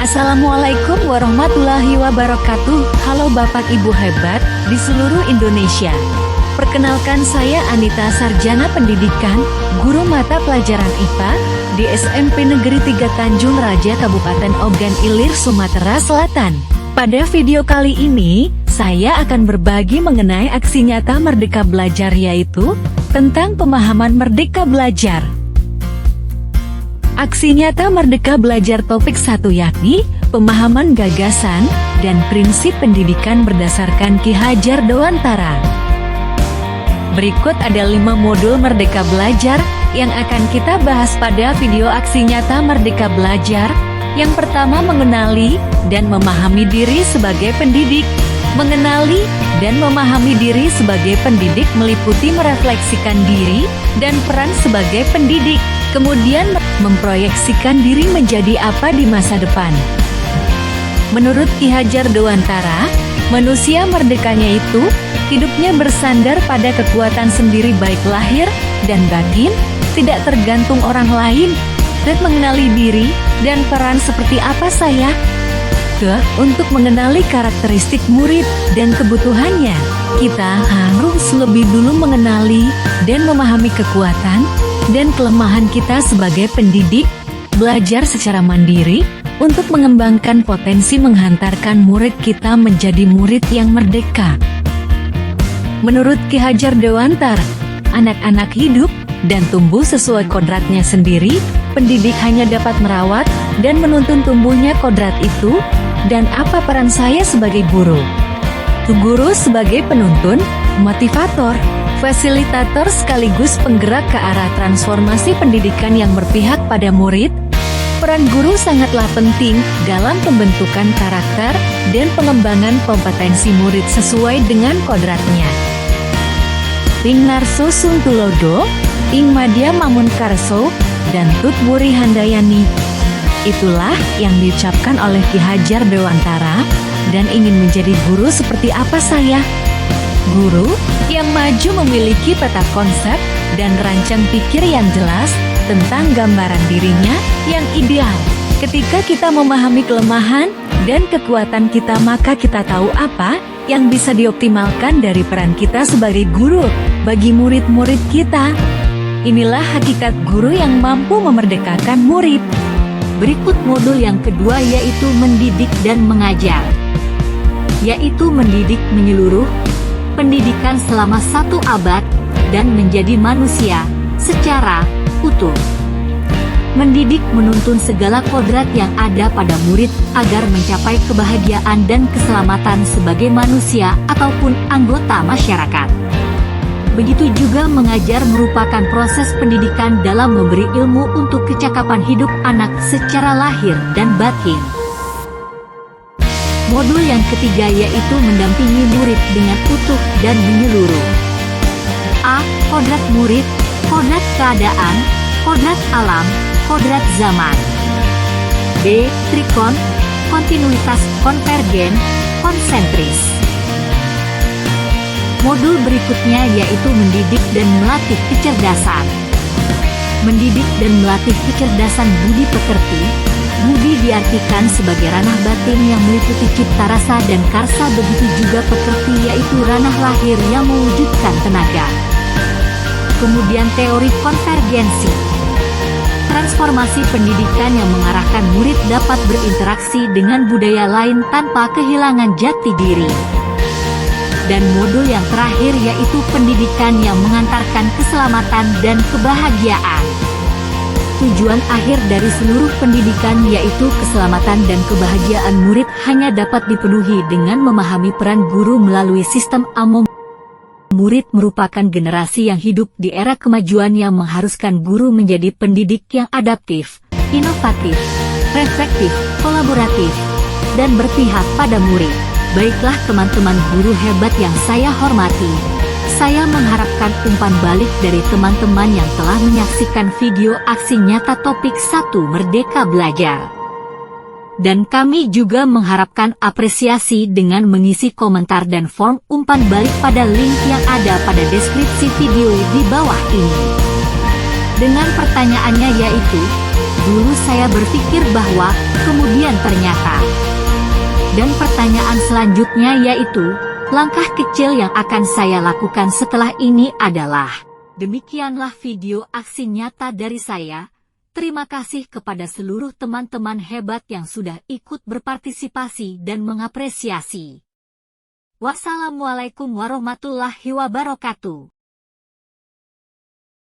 Assalamualaikum warahmatullahi wabarakatuh. Halo Bapak Ibu hebat di seluruh Indonesia. Perkenalkan, saya Anita, sarjana pendidikan, guru mata pelajaran IPA di SMP Negeri 3 Tanjung Raja, Kabupaten Ogan Ilir, Sumatera Selatan. Pada video kali ini, saya akan berbagi mengenai aksi nyata Merdeka Belajar, yaitu tentang pemahaman Merdeka Belajar. Aksi nyata Merdeka Belajar topik 1 yakni pemahaman gagasan dan prinsip pendidikan berdasarkan Ki Hajar Dewantara. Berikut ada 5 modul Merdeka Belajar yang akan kita bahas pada video aksi nyata Merdeka Belajar. Yang pertama, mengenali dan memahami diri sebagai pendidik. Mengenali dan memahami diri sebagai pendidik meliputi merefleksikan diri dan peran sebagai pendidik. Kemudian memproyeksikan diri menjadi apa di masa depan. Menurut Ki Hajar Dewantara, manusia merdekanya itu hidupnya bersandar pada kekuatan sendiri baik lahir dan batin, tidak tergantung orang lain, dan mengenali diri dan peran seperti apa saya. Untuk mengenali karakteristik murid dan kebutuhannya, kita harus lebih dulu mengenali dan memahami kekuatan dan kelemahan kita sebagai pendidik, belajar secara mandiri, untuk mengembangkan potensi menghantarkan murid kita menjadi murid yang merdeka. Menurut Ki Hajar Dewantara, anak-anak hidup dan tumbuh sesuai kodratnya sendiri, pendidik hanya dapat merawat dan menuntun tumbuhnya kodrat itu. Dan apa peran saya sebagai guru? Guru sebagai penuntun, motivator, fasilitator sekaligus penggerak ke arah transformasi pendidikan yang berpihak pada murid. Peran guru sangatlah penting dalam pembentukan karakter dan pengembangan kompetensi murid sesuai dengan kodratnya. Ing Narso Suntulodo, Ing Madya Mamunkarso, dan Tut Wuri Handayani. Itulah yang diucapkan oleh Ki Hajar Dewantara. Dan ingin menjadi guru seperti apa saya? Guru yang maju memiliki peta konsep dan rancang pikir yang jelas tentang gambaran dirinya yang ideal. Ketika kita memahami kelemahan dan kekuatan kita, maka kita tahu apa yang bisa dioptimalkan dari peran kita sebagai guru bagi murid-murid kita. Inilah hakikat guru yang mampu memerdekakan murid. Berikut modul yang kedua, yaitu mendidik dan mengajar. Yaitu mendidik menyeluruh, pendidikan selama 1 abad, dan menjadi manusia secara utuh. Mendidik menuntun segala kodrat yang ada pada murid agar mencapai kebahagiaan dan keselamatan sebagai manusia ataupun anggota masyarakat. Begitu juga mengajar merupakan proses pendidikan dalam memberi ilmu untuk kecakapan hidup anak secara lahir dan batin. Modul yang ketiga yaitu mendampingi murid dengan utuh dan menyeluruh. A. Kodrat murid, kodrat keadaan, kodrat alam, kodrat zaman. B. Trikon, kontinuitas, konvergen, konsentris. Modul berikutnya yaitu mendidik dan melatih kecerdasan. Mendidik dan melatih kecerdasan budi pekerti. Budi diartikan sebagai ranah batin yang meliputi cipta rasa dan karsa, begitu juga pekerti yaitu ranah lahir yang mewujudkan tenaga. Kemudian teori konvergensi. Transformasi pendidikan yang mengarahkan murid dapat berinteraksi dengan budaya lain tanpa kehilangan jati diri. Dan modul yang terakhir yaitu pendidikan yang mengantarkan keselamatan dan kebahagiaan. Tujuan akhir dari seluruh pendidikan yaitu keselamatan dan kebahagiaan murid hanya dapat dipenuhi dengan memahami peran guru melalui sistem AMO. Murid merupakan generasi yang hidup di era kemajuan yang mengharuskan guru menjadi pendidik yang adaptif, inovatif, reflektif, kolaboratif, dan berpihak pada murid. Baiklah teman-teman guru hebat yang saya hormati, saya mengharapkan umpan balik dari teman-teman yang telah menyaksikan video aksi nyata topik 1 Merdeka Belajar. Dan kami juga mengharapkan apresiasi dengan mengisi komentar dan form umpan balik pada link yang ada pada deskripsi video di bawah ini. Dengan pertanyaannya yaitu, Dulu saya berpikir bahwa, kemudian ternyata. Dan pertanyaan selanjutnya yaitu, langkah kecil yang akan saya lakukan setelah ini adalah. Demikianlah video aksi nyata dari saya. Terima kasih kepada seluruh teman-teman hebat yang sudah ikut berpartisipasi dan mengapresiasi. Wassalamualaikum warahmatullahi wabarakatuh.